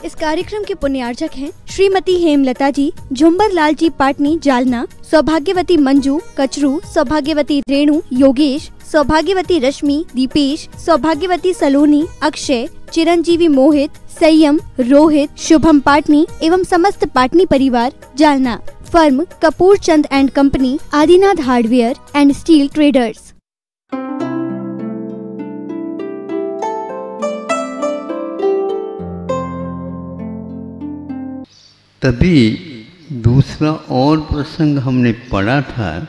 इस कार्यक्रम के पुण्यार्चक हैं श्रीमती हेमलता जी, झुम्बर लाल जी पाटनी जालना, सौभाग्यवती मंजू कचरू, सौभाग्यवती रेणु योगेश, सौभाग्यवती रश्मि दीपेश, सौभाग्यवती सलोनी अक्षय, चिरंजीवी मोहित, संयम रोहित, शुभम पाटनी एवं समस्त पाटनी परिवार Jalna. Firm Kapoor Chand and company, Adinath hardware and steel traders. तभी दूसरा और प्रसंग हमने पढ़ा था,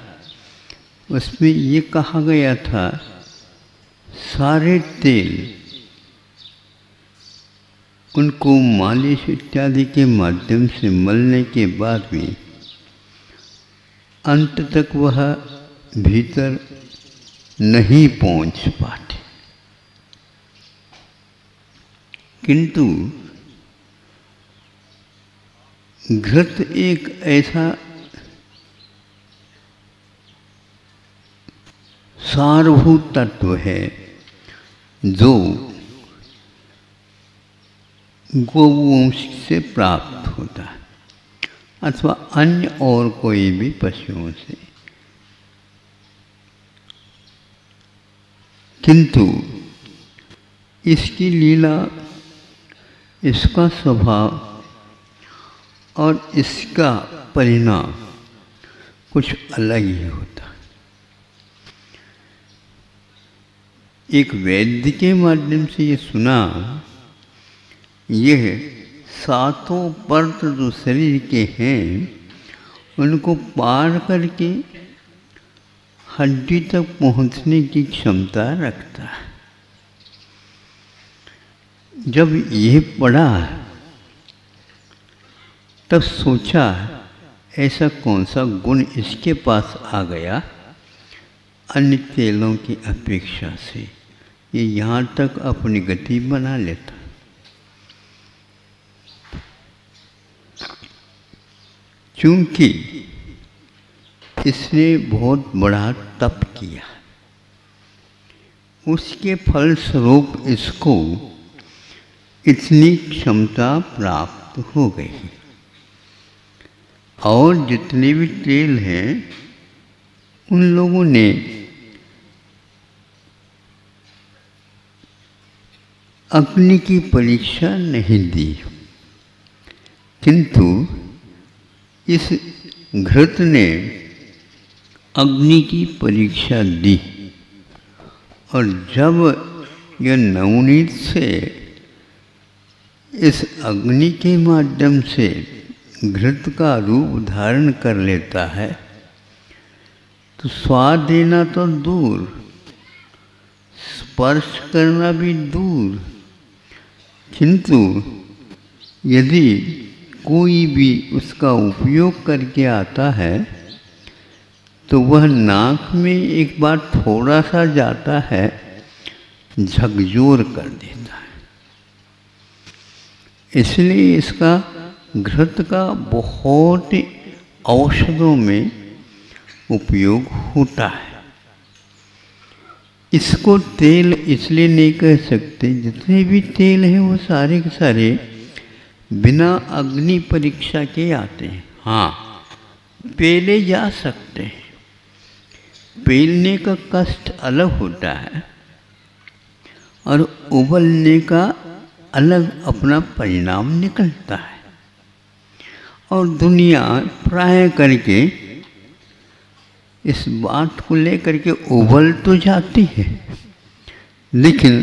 उसमें ये कहा गया था सारे तेल उनको मालिश इत्यादि के माध्यम से मलने के बाद भी अंत तक वह भीतर नहीं पहुंच पाते, किंतु घृत एक ऐसा सारभूत तत्व है जो गोवंश से प्राप्त होता है अथवा अन्य और कोई भी पशुओं से, किंतु इसकी लीला, इसका स्वभाव और इसका परिणाम कुछ अलग ही होता है। एक वैद्य के माध्यम से ये सुना, यह सातों परत जो शरीर के हैं उनको पार करके हड्डी तक पहुंचने की क्षमता रखता है। जब यह पढ़ा तब सोचा ऐसा कौन सा गुण इसके पास आ गया अन्य तेलों की अपेक्षा से, ये यहाँ तक अपनी गति बना लेता। क्योंकि इसने बहुत बड़ा तप किया, उसके फलस्वरूप इसको इतनी क्षमता प्राप्त हो गई। और जितने भी तेल हैं उन लोगों ने अग्नि की परीक्षा नहीं दी, किंतु इस घृत ने अग्नि की परीक्षा दी। और जब यह नवनीत से इस अग्नि के माध्यम से घृत का रूप धारण कर लेता है तो स्वाद देना तो दूर, स्पर्श करना भी दूर, किंतु यदि कोई भी उसका उपयोग करके आता है तो वह नाक में एक बार थोड़ा सा जाता है, झकझोर कर देता है। इसलिए इसका घृत का बहुत औषधों में उपयोग होता है। इसको तेल इसलिए नहीं कह सकते, जितने भी तेल हैं वो सारे के सारे बिना अग्नि परीक्षा के आते हैं। हाँ, पेले जा सकते हैं, पेलने का कष्ट अलग होता है और उबलने का अलग अपना परिणाम निकलता है। और दुनिया प्राय करके इस बात को लेकर के उबल तो जाती है, लेकिन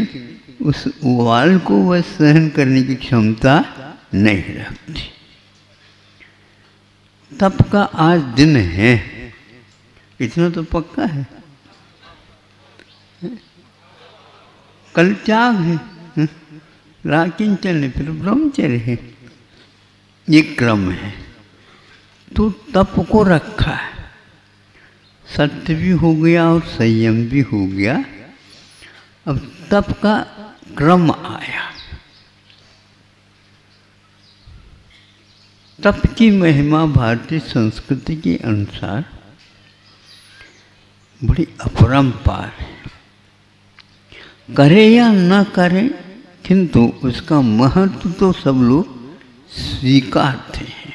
उस उबाल को वह सहन करने की क्षमता नहीं रखती। तप का आज दिन है, इतना तो पक्का है। कल त्याग है, राकिंचन फिर ब्रह्मचर्य है, ये क्रम है। तो तप को रखा है, सत्य भी हो गया और संयम भी हो गया। अब तप का क्रम आया। तप की महिमा भारतीय संस्कृति के अनुसार बड़ी अपरंपार है। करे या न करे, किंतु उसका महत्व तो सब लोग स्वीकारते हैं।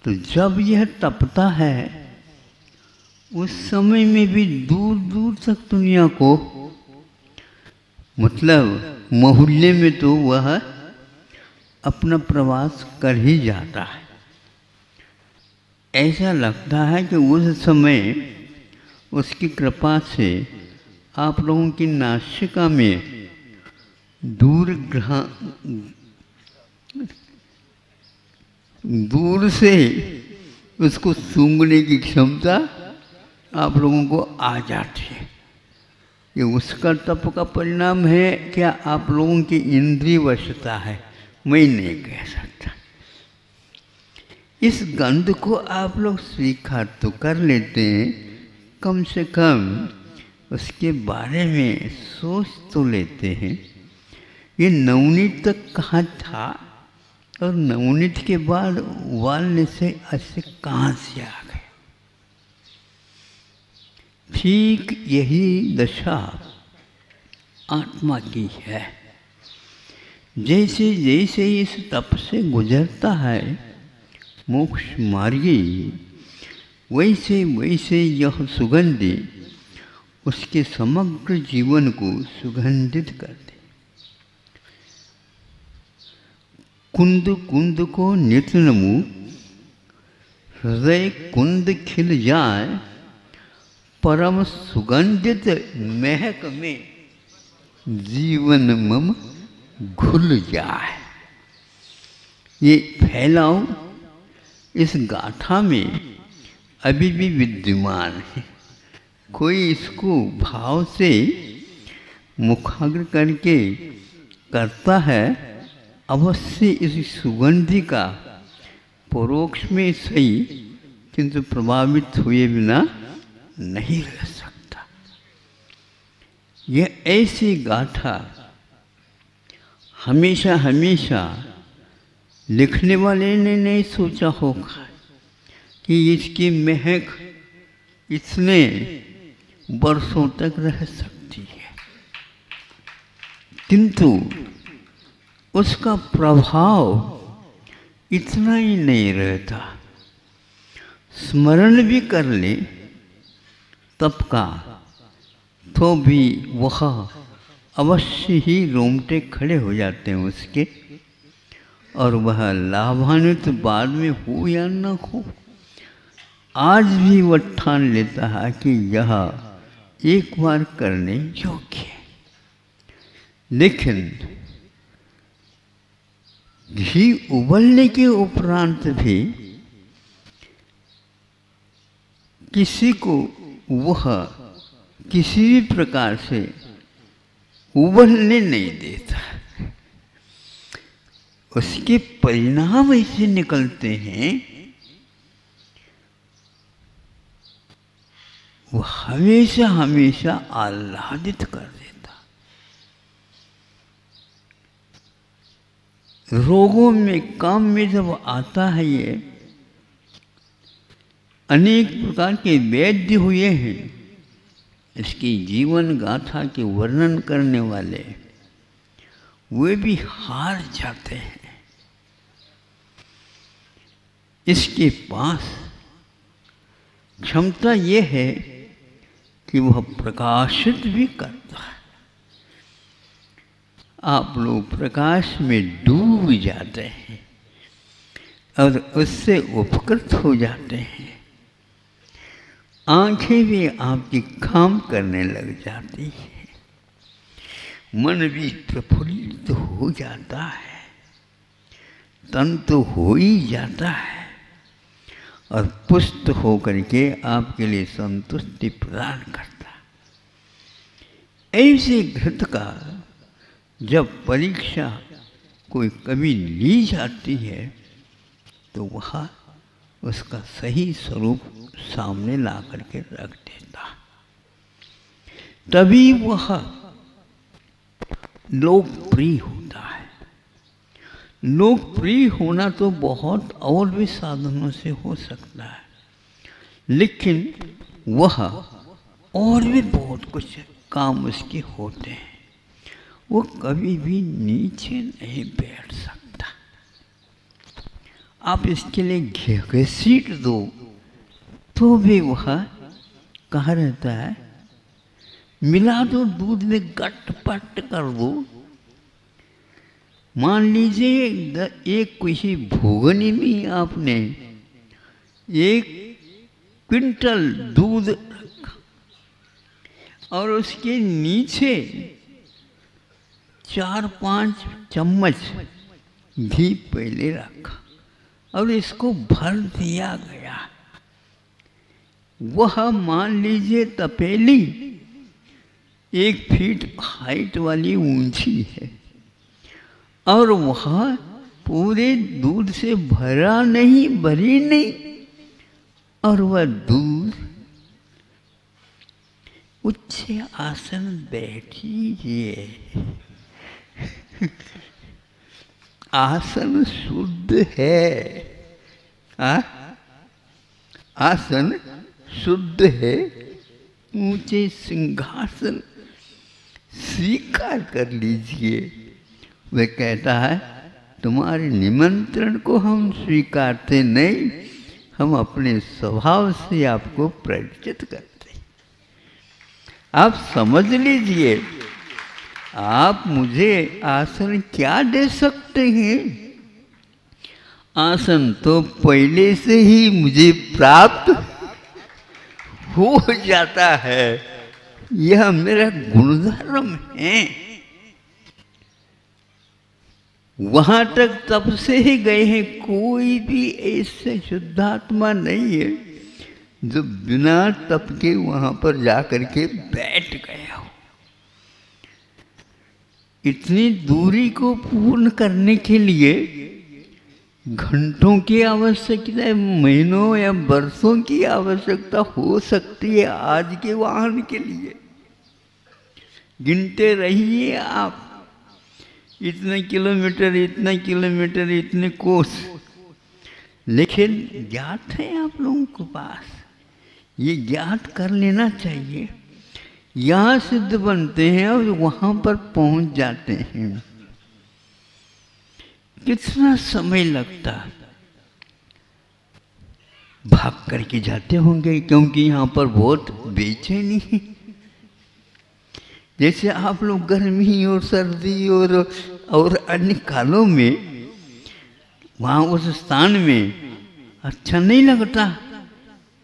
तो जब यह तपता है उस समय में भी दूर दूर तक दुनिया को, मतलब मोहल्ले में तो वह अपना प्रवास कर ही जाता है। ऐसा लगता है कि उस समय उसकी कृपा से आप लोगों की नासिका में दूर से उसको सूंघने की क्षमता आप लोगों को आ जाती है। ये उसका तप का परिणाम है क्या आप लोगों की इंद्रिय वशता है, मैं नहीं कह सकता। इस गंध को आप लोग स्वीकार तो कर लेते हैं, कम से कम उसके बारे में सोच तो लेते हैं। ये नवनीत तक कहाँ था और नवनीत के बाद उबालने से ऐसे कहाँ से आ गए। ठीक यही दशा आत्मा की है। जैसे जैसे इस तप से गुजरता है मोक्ष मार्गी, वैसे वैसे यह सुगंधि उसके समग्र जीवन को सुगंधित करते। कुंद कुंद को नित्य नमु, हृदय कुंद खिल जाए, परम सुगंधित महक में जीवन मम घुल जाए। ये फैलाव इस गाथा में अभी भी विद्यमान है। कोई इसको भाव से मुखाग्र करके करता है, अवश्य इस सुगंधि का परोक्ष में सही किंतु प्रभावित हुए बिना नहीं रह सकता। यह ऐसी गाथा हमेशा हमेशा लिखने वाले ने नहीं सोचा होगा कि इसकी महक इतने वर्षों तक रह सकती है, किंतु उसका प्रभाव इतना ही नहीं रहता। स्मरण भी कर ले तप का तो भी वह अवश्य ही रोंगटे खड़े हो जाते हैं उसके, और वह लाभान्वित बाद में हो या न हो, आज भी वह ठान लेता है कि यह एक बार करने योग्य है। लेकिन घी उबलने के उपरांत भी किसी को वह किसी भी प्रकार से उबलने नहीं देता। उसके परिणाम ऐसे निकलते हैं, वो हमेशा हमेशा आह्लादित कर देता। रोगों में काम में जब आता है, ये अनेक प्रकार के वैद्य हुए हैं इसकी जीवन गाथा के वर्णन करने वाले, वे भी हार जाते हैं। इसके पास क्षमता ये है कि वह प्रकाशित भी करता है। आप लोग प्रकाश में डूब जाते हैं और उससे उपकृत हो जाते हैं। आंखें भी आपकी काम करने लग जाती है, मन भी प्रफुल्लित हो जाता है, तन तो हो ही जाता है और पुष्ट होकर के आपके लिए संतुष्टि प्रदान करता। ऐसे घृत का जब परीक्षा कोई कभी ली जाती है तो वह उसका सही स्वरूप सामने ला करके रख देता, तभी वह लोकप्रिय होता है। लोकप्रिय होना तो बहुत और भी साधनों से हो सकता है, लेकिन वह और भी बहुत कुछ काम उसके होते हैं वो कभी भी नीचे नहीं बैठ सकता। आप इसके लिए घसीट दो तो भी वह कहाँ रहता है, मिला दो दूध में गट-पट कर दो। मान लीजिए एक किसी भोगनी में आपने 1 क्विंटल दूध रखा और उसके नीचे 4-5 चम्मच घी पहले रखा और इसको भर दिया गया। वह मान लीजिए तपेली 1 फीट हाइट वाली ऊंची है और वह पूरे दूध से भरा नहीं, भरी नहीं, और वह दूध उच्च आसन बैठिए। आसन शुद्ध है, आसन शुद्ध है। ऊंचे सिंहासन स्वीकार कर लीजिए। वह कहता है तुम्हारे निमंत्रण को हम स्वीकारते नहीं, हम अपने स्वभाव से आपको परिचित करते हैं। आप समझ लीजिए, आप मुझे आसन क्या दे सकते हैं? आसन तो पहले से ही मुझे प्राप्त हो जाता है, यह मेरा गुणधर्म है। वहां तक तब से ही गए हैं, कोई भी ऐसे शुद्धात्मा नहीं है जो बिना तप के वहां पर जाकर के बैठ गया हो। इतनी दूरी को पूर्ण करने के लिए घंटों की आवश्यकता है, महीनों या वर्षों की आवश्यकता हो सकती है आज के वाहन के लिए। गिनते रहिए आप, इतने किलोमीटर, इतना किलोमीटर, इतने कोस, लेकिन ज्ञात है आप लोगों के पास, ये ज्ञात कर लेना चाहिए। यहाँ सिद्ध बनते हैं और वहाँ पर पहुँच जाते हैं। कितना समय लगता, भाग करके जाते होंगे क्योंकि यहाँ पर बहुत बेचैनी है। जैसे आप लोग गर्मी और सर्दी और अन्य कालों में वहाँ उस स्थान में अच्छा नहीं लगता,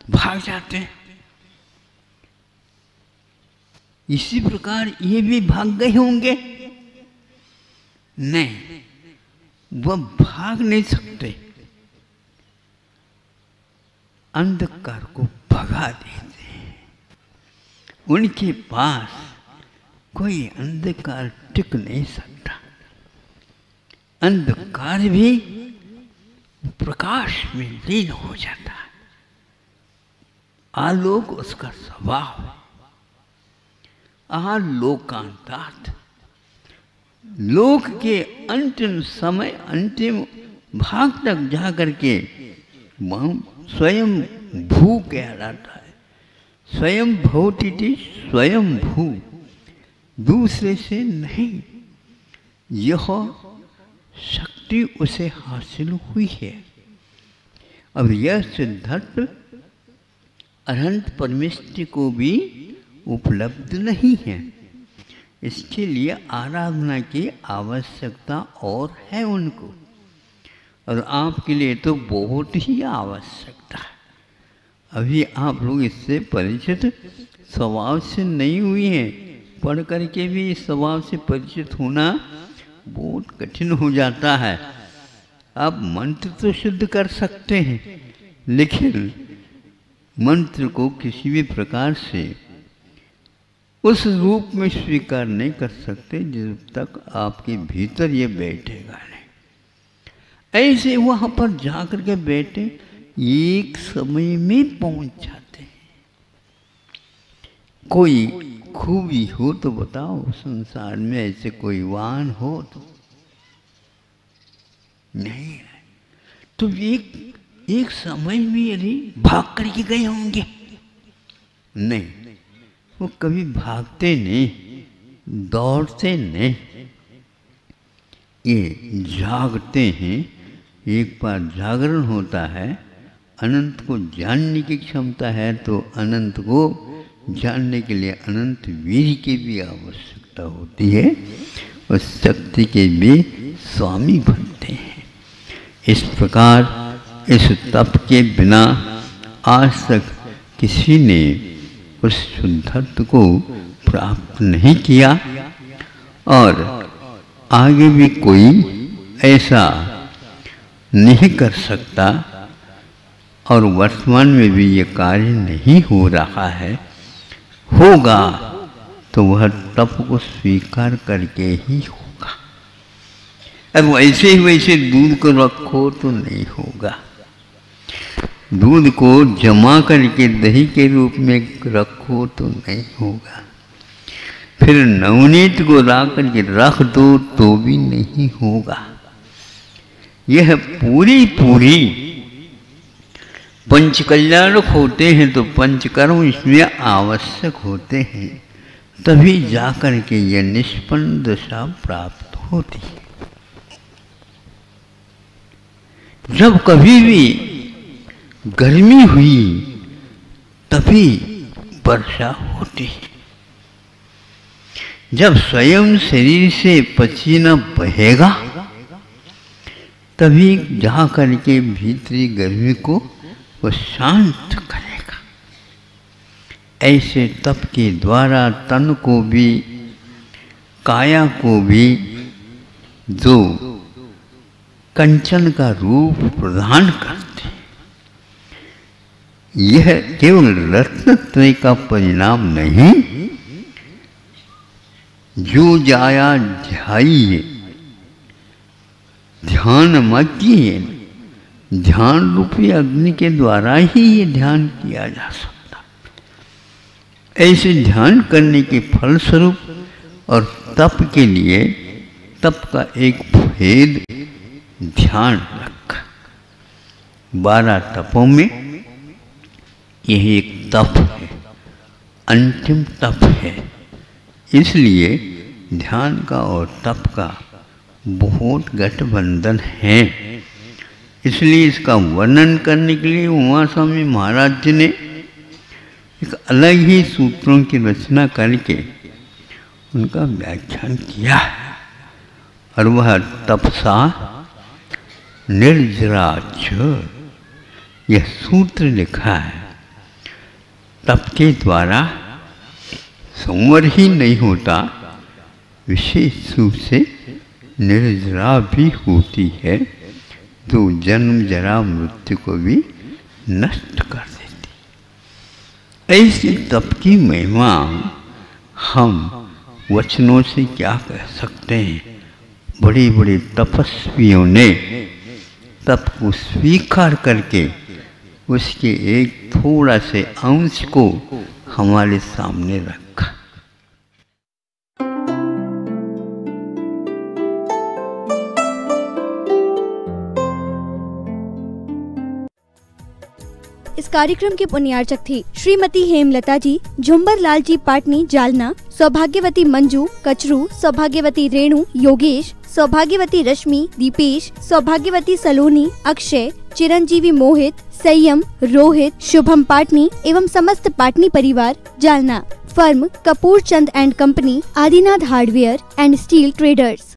भाग जाते हैं। इसी प्रकार ये भी भाग गए होंगे? नहीं, वह भाग नहीं सकते, अंधकार को भगा देते हैं। उनके पास कोई अंधकार टिक नहीं सकता। अंधकार भी प्रकाश में लीन हो जाता है। आलोक उसका स्वभाव। आलोकांतात, लोक के अंतिम समय, अंतिम भाग तक जाकर के स्वयं भू कहलाता है। स्वयं भवति स्वयं भू, दूसरे से नहीं। यह शक्ति उसे हासिल हुई है। अब यह सिद्धार्थ अनंत परमेष्टि को भी उपलब्ध नहीं है। इसके लिए आराधना की आवश्यकता और है उनको, और आपके लिए तो बहुत ही आवश्यकता है। अभी आप लोग इससे परिचित स्वभाव से नहीं हुए हैं। पढ़ करके भी इस स्वभाव से परिचित होना बहुत कठिन हो जाता है। आप मंत्र तो शुद्ध कर सकते हैं, लेकिन मंत्र को किसी भी प्रकार से उस रूप में स्वीकार नहीं कर सकते जब तक आपके भीतर ये बैठेगा नहीं। ऐसे वहाँ पर जाकर के बैठे, एक समय में पहुँच जाते हैं। कोई खूबी हो तो बताओ, संसार में ऐसे कोई वाहन हो तो नहीं है। तो एक समय में यदि भाग करके गए होंगे, नहीं, वो कभी भागते नहीं, दौड़ते नहीं, ये जागते हैं। एक बार जागरण होता है, अनंत को जानने की क्षमता है, तो अनंत को जानने के लिए अनंत वीर की भी आवश्यकता होती है और शक्ति के भी स्वामी बनते हैं। इस प्रकार इस तप के बिना आज तक किसी ने उस शुद्धत्व को प्राप्त नहीं किया और आगे भी कोई ऐसा नहीं कर सकता और वर्तमान में भी ये कार्य नहीं हो रहा है। होगा तो वह तप को स्वीकार करके ही होगा। अब वैसे ही वैसे दूध को रखो तो नहीं होगा। दूध को जमा करके दही के रूप में रखो तो नहीं होगा। फिर नवनीत को ला करके रख दो तो भी नहीं होगा। यह पूरी पंचकल्याणक होते हैं तो पंचकर्म इसमें आवश्यक होते हैं, तभी जाकर के यह निष्पन्न दशा प्राप्त होती है। जब कभी भी गर्मी हुई तभी वर्षा होती है। जब स्वयं शरीर से पसीना बहेगा तभी जा करके भीतरी गर्मी को वो शांत करेगा। ऐसे तप के द्वारा तन को भी काया को भी जो कंचन का रूप प्रदान करते, यह केवल रत्नत्रय का परिणाम नहीं, जो जाया ध्यायिए ध्यान मग्न, ध्यान रूपी अग्नि के द्वारा ही ये ध्यान किया जा सकता। ऐसे ध्यान करने के फलस्वरूप और तप के लिए तप का एक भेद ध्यान रखा। 12 तपों में यह एक तप है, अंतिम तप है। इसलिए ध्यान का और तप का बहुत गठबंधन है। इसलिए इसका वर्णन करने के लिए उमा स्वामी महाराज जी ने एक अलग ही सूत्रों की रचना करके उनका व्याख्यान किया है और वह तपसा निर्जराच, यह सूत्र लिखा है। तप के द्वारा संवर ही नहीं होता, विशेष रूप से निर्जरा भी होती है, तो जन्म जरा मृत्यु को भी नष्ट कर देती। ऐसी तप की महिमा हम वचनों से क्या कह सकते हैं। बड़े बड़े तपस्वियों ने तप को स्वीकार करके उसके एक थोड़ा से अंश को हमारे सामने रखा। इस कार्यक्रम के पुण्यार्चक थी श्रीमती हेमलता जी, झुंबर लाल जी पाटनी जालना, सौभाग्यवती मंजू कचरू, सौभाग्यवती रेणु योगेश, सौभाग्यवती रश्मि दीपेश, सौभाग्यवती सलोनी अक्षय, चिरंजीवी मोहित, संयम रोहित, शुभम पाटनी एवं समस्त पाटनी परिवार Jalna. Firm Kapoor Chand and company, Adinath hardware and steel traders.